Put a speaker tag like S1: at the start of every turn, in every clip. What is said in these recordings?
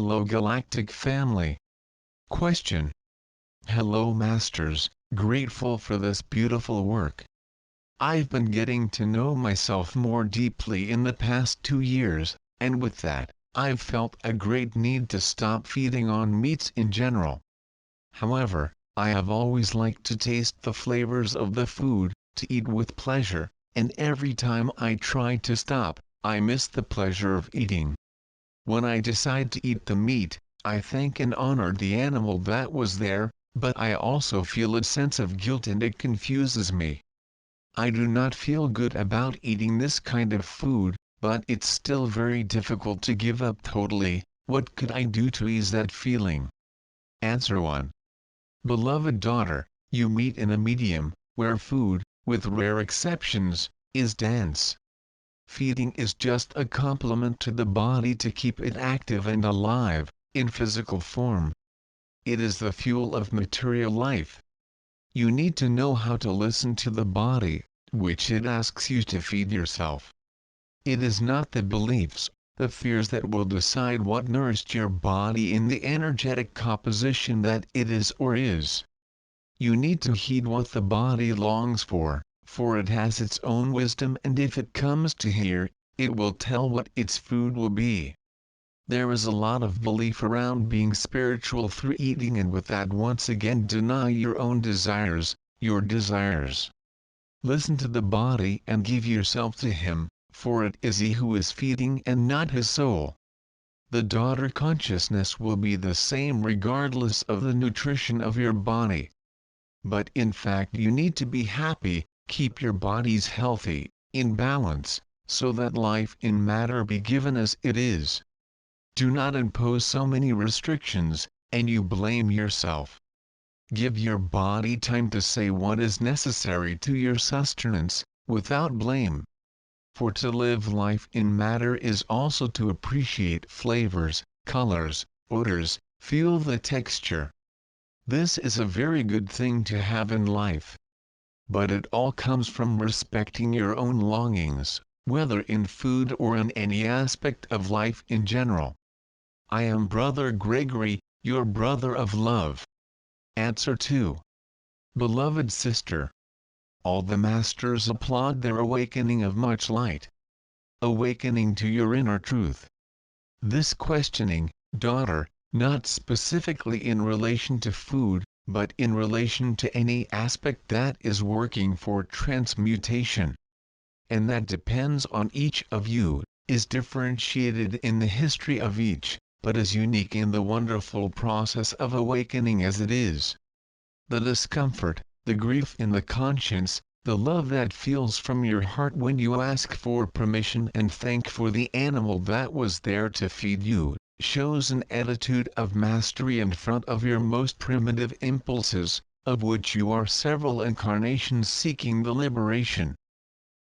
S1: Hello Galactic family. Question. Hello Masters, grateful for this beautiful work. I've been getting to know myself more deeply in the past 2 years, and with that, I've felt a great need to stop feeding on meats in general. However, I have always liked to taste the flavors of the food, to eat with pleasure, and every time I try to stop, I miss the pleasure of eating. When I decide to eat the meat, I thank and honor the animal that was there, but I also feel a sense of guilt and it confuses me. I do not feel good about eating this kind of food, but it's still very difficult to give up totally. What could I do to ease that feeling? Answer 1. Beloved daughter, you meet in a medium, where food, with rare exceptions, is dense. Feeding is just a complement to the body to keep it active and alive, in physical form. It is the fuel of material life. You need to know how to listen to the body, which it asks you to feed yourself. It is not the beliefs, the fears that will decide what nourished your body in the energetic composition that it is or is. You need to heed what the body longs for it has its own wisdom, and if it comes to hear, it will tell what its food will be. There is a lot of belief around being spiritual through eating, and with that once again deny your own desires, your desires. Listen to the body and give yourself to him, for it is he who is feeding and not his soul. The daughter consciousness will be the same regardless of the nutrition of your body. But in fact you need to be happy, keep your bodies healthy, in balance, so that life in matter be given as it is. Do not impose so many restrictions, and you blame yourself. Give your body time to say what is necessary to your sustenance, without blame. For to live life in matter is also to appreciate flavors, colors, odors, feel the texture. This is a very good thing to have in life. But it all comes from respecting your own longings, whether in food or in any aspect of life in general. I am Brother Gregory, your brother of love. Answer 2. Beloved sister. All the masters applaud their awakening of much light. Awakening to your inner truth. This questioning, daughter, not specifically in relation to food, but in relation to any aspect that is working for transmutation. And that depends on each of you, is differentiated in the history of each, but is unique in the wonderful process of awakening as it is. The discomfort, the grief in the conscience, the love that feels from your heart when you ask for permission and thank for the animal that was there to feed you, shows an attitude of mastery in front of your most primitive impulses, of which you are several incarnations seeking the liberation.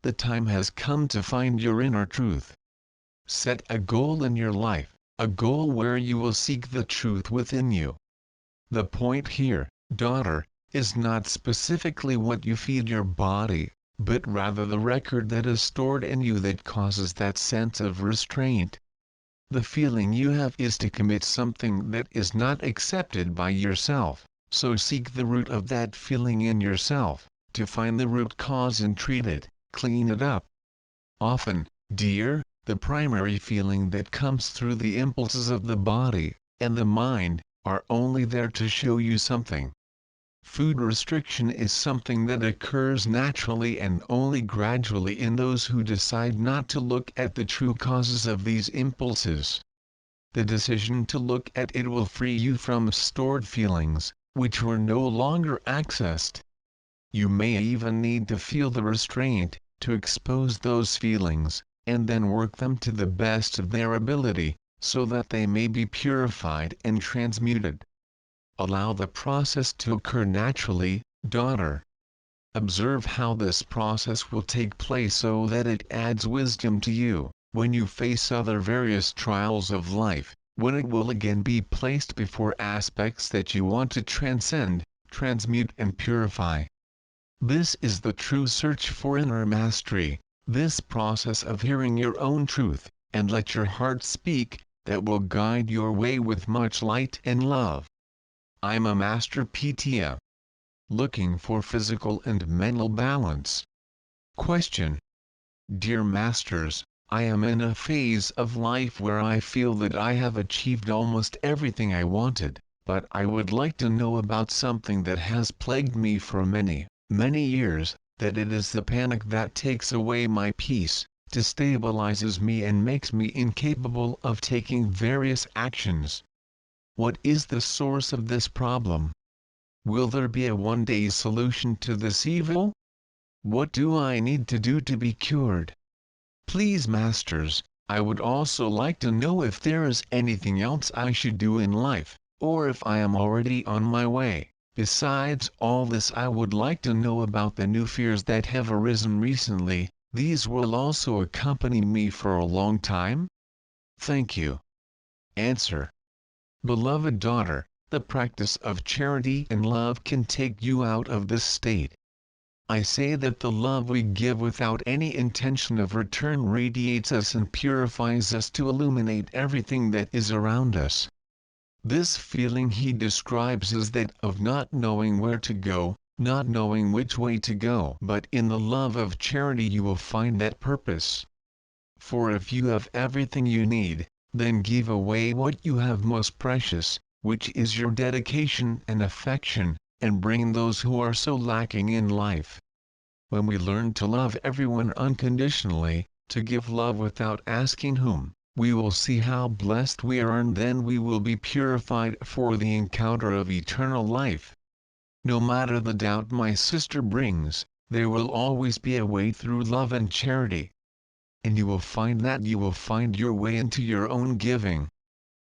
S1: The time has come to find your inner truth. Set a goal in your life, a goal where you will seek the truth within you. The point here, daughter, is not specifically what you feed your body, but rather the record that is stored in you that causes that sense of restraint. The feeling you have is to commit something that is not accepted by yourself, so seek the root of that feeling in yourself, to find the root cause and treat it, clean it up. Often, dear, the primary feeling that comes through the impulses of the body and the mind are only there to show you something. Food restriction is something that occurs naturally and only gradually in those who decide not to look at the true causes of these impulses. The decision to look at it will free you from stored feelings, which were no longer accessed. You may even need to feel the restraint, to expose those feelings, and then work them to the best of their ability, so that they may be purified and transmuted. Allow the process to occur naturally, daughter. Observe how this process will take place so that it adds wisdom to you, when you face other various trials of life, when it will again be placed before aspects that you want to transcend, transmute and purify. This is the true search for inner mastery, this process of hearing your own truth, and let your heart speak, that will guide your way with much light and love. I'm a master PTA, looking for physical and mental balance. Question. Dear Masters, I am in a phase of life where I feel that I have achieved almost everything I wanted, but I would like to know about something that has plagued me for many, many years, that it is the panic that takes away my peace, destabilizes me and makes me incapable of taking various actions. What is the source of this problem? Will there be a one-day solution to this evil? What do I need to do to be cured? Please, Masters, I would also like to know if there is anything else I should do in life, or if I am already on my way. Besides all this, I would like to know about the new fears that have arisen recently. These will also accompany me for a long time? Thank you. Answer. Beloved daughter, the practice of charity and love can take you out of this state. I say that the love we give without any intention of return radiates us and purifies us to illuminate everything that is around us. This feeling he describes is that of not knowing where to go, not knowing which way to go. But in the love of charity you will find that purpose. For if you have everything you need, then give away what you have most precious, which is your dedication and affection, and bring those who are so lacking in life. When we learn to love everyone unconditionally, to give love without asking whom, we will see how blessed we are, and then we will be purified for the encounter of eternal life. No matter the doubt my sister brings, there will always be a way through love and charity. And you will find that you will find your way into your own giving.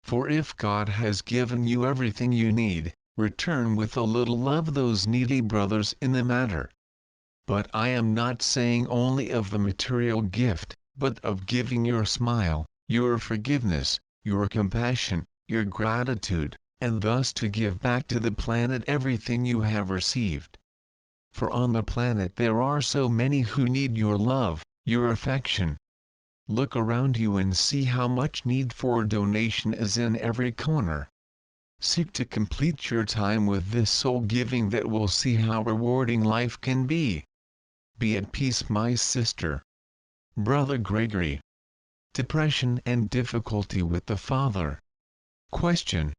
S1: For if God has given you everything you need, return with a little love those needy brothers in the matter. But I am not saying only of the material gift, but of giving your smile, your forgiveness, your compassion, your gratitude, and thus to give back to the planet everything you have received. For on the planet there are so many who need your love, your affection. Look around you and see how much need for donation is in every corner. Seek to complete your time with this soul giving that will see how rewarding life can be. Be at peace, my sister. Brother Gregory. Depression and difficulty with the father. Question.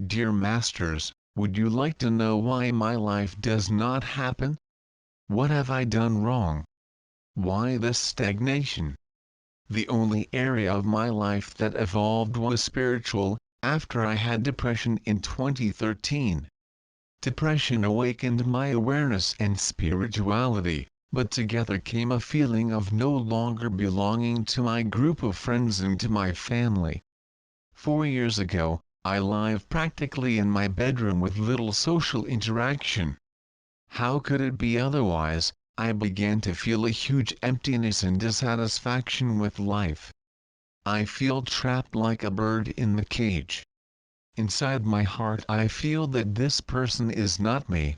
S1: Dear Masters, would you like to know why my life does not happen? What have I done wrong? Why this stagnation? The only area of my life that evolved was spiritual, after I had depression in 2013. Depression awakened my awareness and spirituality, but together came a feeling of no longer belonging to my group of friends and to my family. 4 years ago, I lived practically in my bedroom with little social interaction. How could it be otherwise? I began to feel a huge emptiness and dissatisfaction with life. I feel trapped like a bird in the cage. Inside my heart I feel that this person is not me.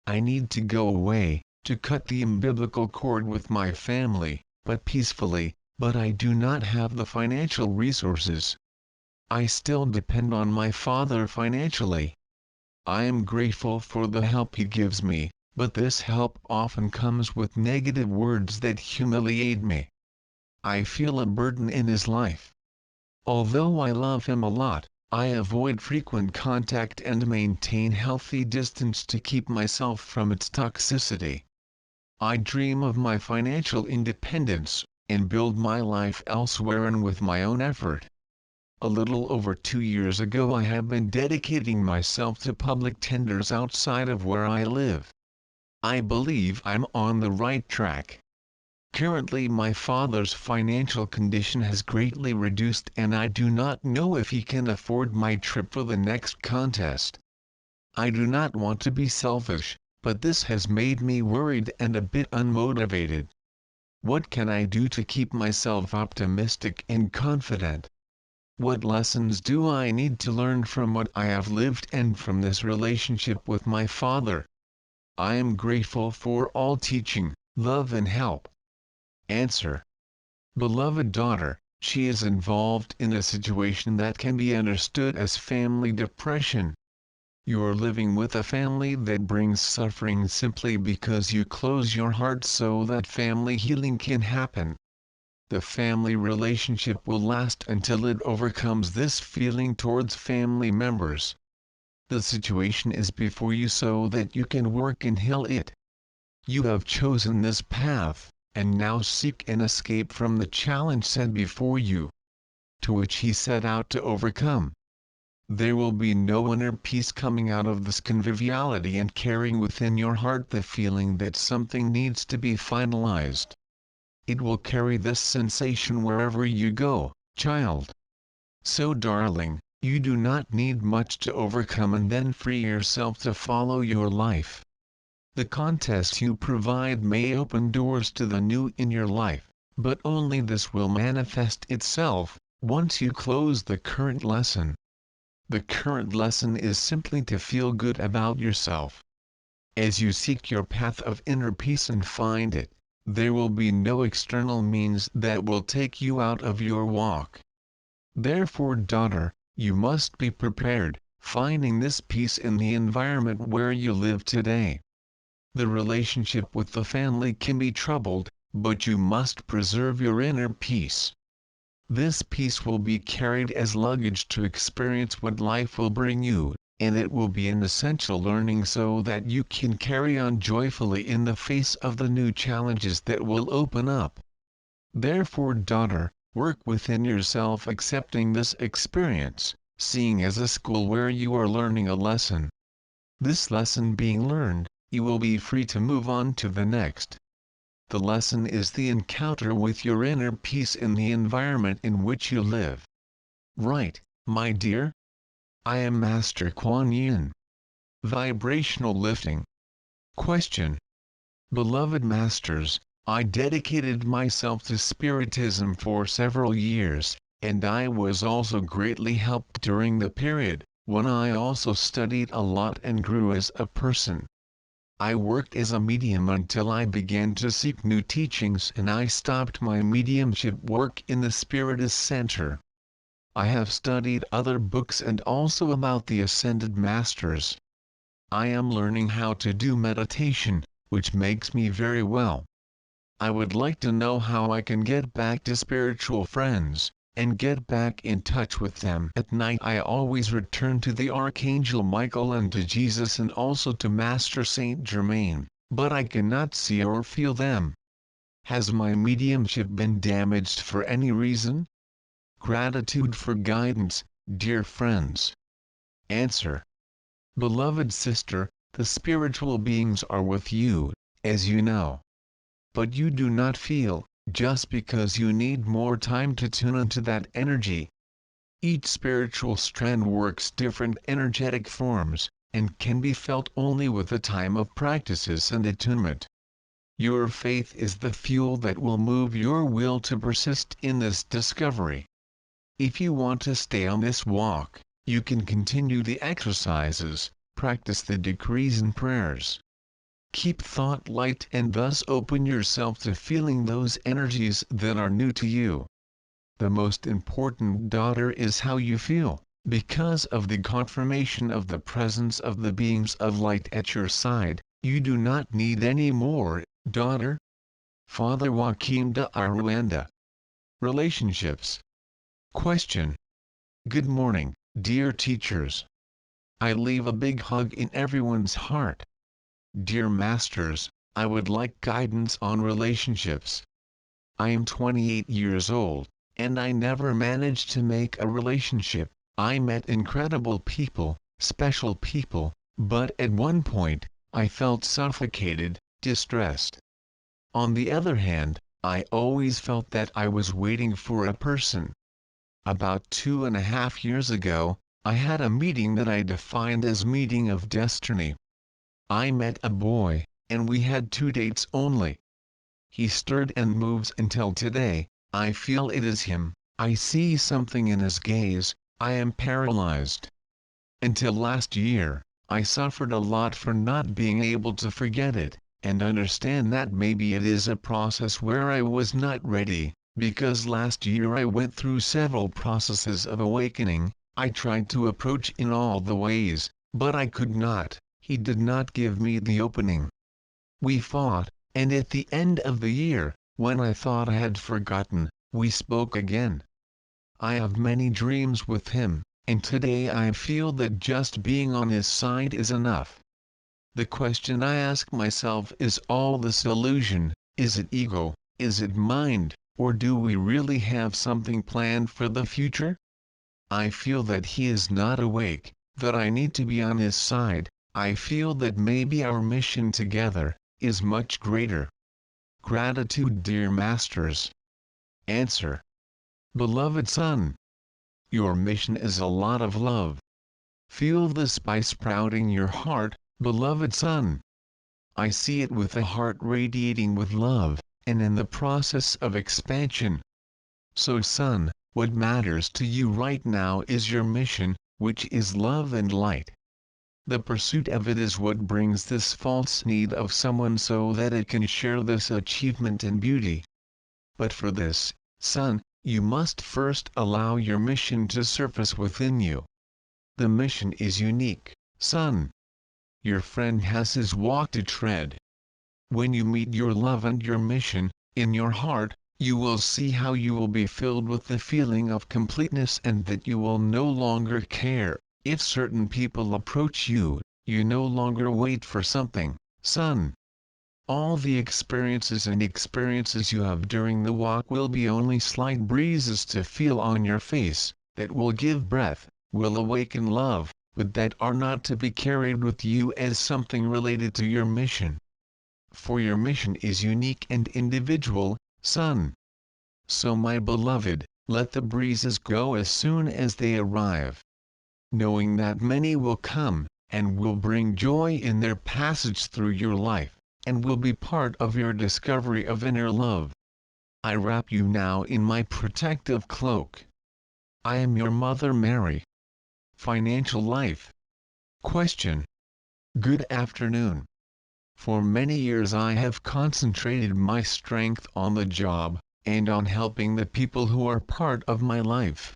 S1: I need to go away, to cut the umbilical cord with my family, but peacefully, but I do not have the financial resources. I still depend on my father financially. I am grateful for the help he gives me, but this help often comes with negative words that humiliate me. I feel a burden in his life. Although I love him a lot, I avoid frequent contact and maintain healthy distance to keep myself from its toxicity. I dream of my financial independence, and build my life elsewhere and with my own effort. A little over 2 years ago I have been dedicating myself to public tenders outside of where I live. I believe I'm on the right track. Currently my father's financial condition has greatly reduced and I do not know if he can afford my trip for the next contest. I do not want to be selfish, but this has made me worried and a bit unmotivated. What can I do to keep myself optimistic and confident? What lessons do I need to learn from what I have lived and from this relationship with my father? I am grateful for all teaching, love and help. Answer. Beloved daughter, She is involved in a situation that can be understood as family depression. You're living with a family that brings suffering simply because you close your heart so that family healing can happen. The family relationship will last until it overcomes this feeling towards family members. The situation is before you so that you can work and heal it. You have chosen this path, and now seek an escape from the challenge set before you, to which he set out to overcome. There will be no inner peace coming out of this conviviality and carrying within your heart the feeling that something needs to be finalized. It will carry this sensation wherever you go, child. So darling, you do not need much to overcome and then free yourself to follow your life. The contest you provide may open doors to the new in your life, but only this will manifest itself once you close the current lesson. The current lesson is simply to feel good about yourself. As you seek your path of inner peace and find it, there will be no external means that will take you out of your walk. Therefore, daughter, you must be prepared, finding this peace in the environment where you live today. The relationship with the family can be troubled, but you must preserve your inner peace. This peace will be carried as luggage to experience what life will bring you, and it will be an essential learning so that you can carry on joyfully in the face of the new challenges that will open up. Therefore, daughter, work within yourself accepting this experience, seeing as a school where you are learning a lesson. This lesson being learned, you will be free to move on to the next. The lesson is the encounter with your inner peace in the environment in which you live. Right, my dear? I am Master Kuan Yin. Vibrational lifting. Question. Beloved Masters, I dedicated myself to Spiritism for several years, and I was also greatly helped during the period, when I also studied a lot and grew as a person. I worked as a medium until I began to seek new teachings and I stopped my mediumship work in the Spiritist Center. I have studied other books and also about the Ascended Masters. I am learning how to do meditation, which makes me very well. I would like to know how I can get back to spiritual friends, and get back in touch with them. At night I always return to the Archangel Michael and to Jesus and also to Master Saint Germain, but I cannot see or feel them. Has my mediumship been damaged for any reason? Gratitude for guidance, dear friends. Answer. Beloved sister, the spiritual beings are with you, as you know. But you do not feel, just because you need more time to tune into that energy. Each spiritual strand works different energetic forms, and can be felt only with the time of practices and attunement. Your faith is the fuel that will move your will to persist in this discovery. If you want to stay on this walk, you can continue the exercises, practice the decrees and prayers. Keep thought light and thus open yourself to feeling those energies that are new to you. The most important, daughter, is how you feel, because of the confirmation of the presence of the beings of light at your side. You do not need any more, daughter. Father Joaquim de Aruanda. Relationships. Question. Good morning, dear teachers. I leave a big hug in everyone's heart. Dear Masters, I would like guidance on relationships. I am 28 years old, and I never managed to make a relationship. I met incredible people, special people, but at one point, I felt suffocated, distressed. On the other hand, I always felt that I was waiting for a person. About 2.5 years ago, I had a meeting that I defined as meeting of destiny. I met a boy, and we had 2 dates only. He stirred and moves until today. I feel it is him. I see something in his gaze. I am paralyzed. Until last year, I suffered a lot for not being able to forget it, and understand that maybe it is a process where I was not ready. Because last year I went through several processes of awakening. I tried to approach in all the ways, but I could not. He did not give me the opening. We fought, and at the end of the year, when I thought I had forgotten, we spoke again. I have many dreams with him, and today I feel that just being on his side is enough. The question I ask myself is all this illusion, is it ego, is it mind, or do we really have something planned for the future? I feel that he is not awake, that I need to be on his side. I feel that maybe our mission together is much greater. Gratitude, dear masters. Answer. Beloved son, your mission is a lot of love. Feel the spice sprouting your heart, beloved son. I see it with a heart radiating with love, and in the process of expansion. So son, what matters to you right now is your mission, which is love and light. The pursuit of it is what brings this false need of someone so that it can share this achievement and beauty. But for this, son, you must first allow your mission to surface within you. The mission is unique, son. Your friend has his walk to tread. When you meet your love and your mission, in your heart, you will see how you will be filled with the feeling of completeness and that you will no longer care if certain people approach you. You no longer wait for something, son. All the experiences you have during the walk will be only slight breezes to feel on your face, that will give breath, will awaken love, but that are not to be carried with you as something related to your mission. For your mission is unique and individual, son. So my beloved, let the breezes go as soon as they arrive. Knowing that many will come, and will bring joy in their passage through your life, and will be part of your discovery of inner love. I wrap you now in my protective cloak. I am your Mother Mary. Financial life. Question. Good afternoon. For many years I have concentrated my strength on the job, and on helping the people who are part of my life.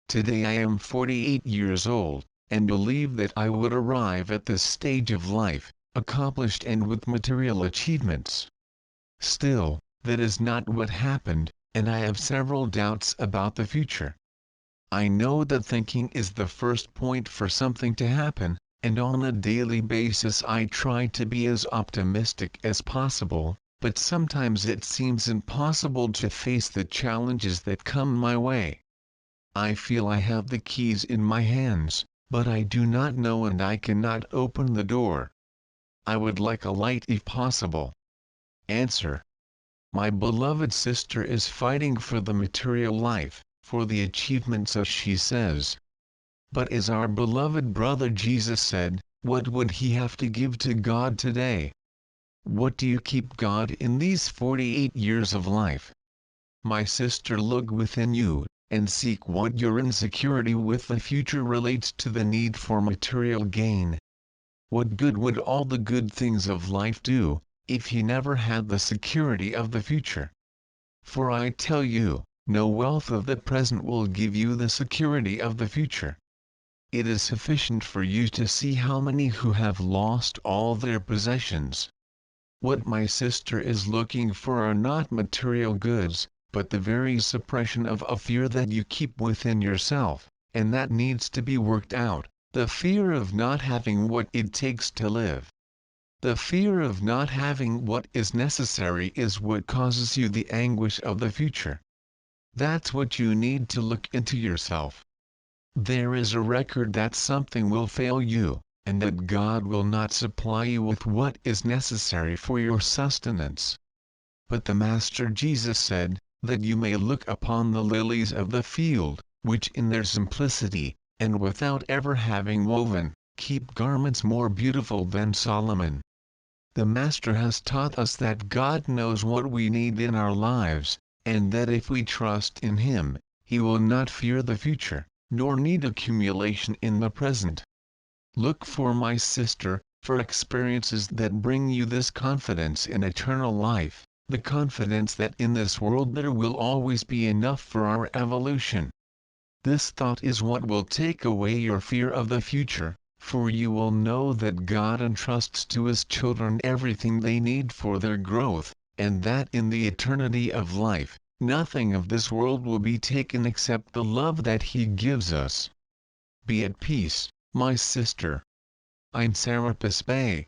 S1: Today I am 48 years old, and believe that I would arrive at this stage of life, accomplished and with material achievements. Still, that is not what happened, and I have several doubts about the future. I know that thinking is the first point for something to happen, and on a daily basis I try to be as optimistic as possible, but sometimes it seems impossible to face the challenges that come my way. I feel I have the keys in my hands, but I do not know and I cannot open the door. I would like a light if possible. Answer. My beloved sister is fighting for the material life, for the achievements as she says. But as our beloved brother Jesus said, what would he have to give to God today? What do you keep God in these 48 years of life? My sister, look within you, and seek what your insecurity with the future relates to the need for material gain. What good would all the good things of life do, if he never had the security of the future? For I tell you, no wealth of the present will give you the security of the future. It is sufficient for you to see how many who have lost all their possessions. What my sister is looking for are not material goods, but the very suppression of a fear that you keep within yourself, and that needs to be worked out, the fear of not having what it takes to live. The fear of not having what is necessary is what causes you the anguish of the future. That's what you need to look into yourself. There is a record that something will fail you, and that God will not supply you with what is necessary for your sustenance. But the Master Jesus said, that you may look upon the lilies of the field, which in their simplicity, and without ever having woven, keep garments more beautiful than Solomon. The Master has taught us that God knows what we need in our lives, and that if we trust in Him, He will not fear the future, nor need accumulation in the present. Look for my sister, for experiences that bring you this confidence in eternal life, the confidence that in this world there will always be enough for our evolution. This thought is what will take away your fear of the future, for you will know that God entrusts to His children everything they need for their growth, and that in the eternity of life, nothing of this world will be taken except the love that He gives us. Be at peace, my sister. I'm Serapis Bey.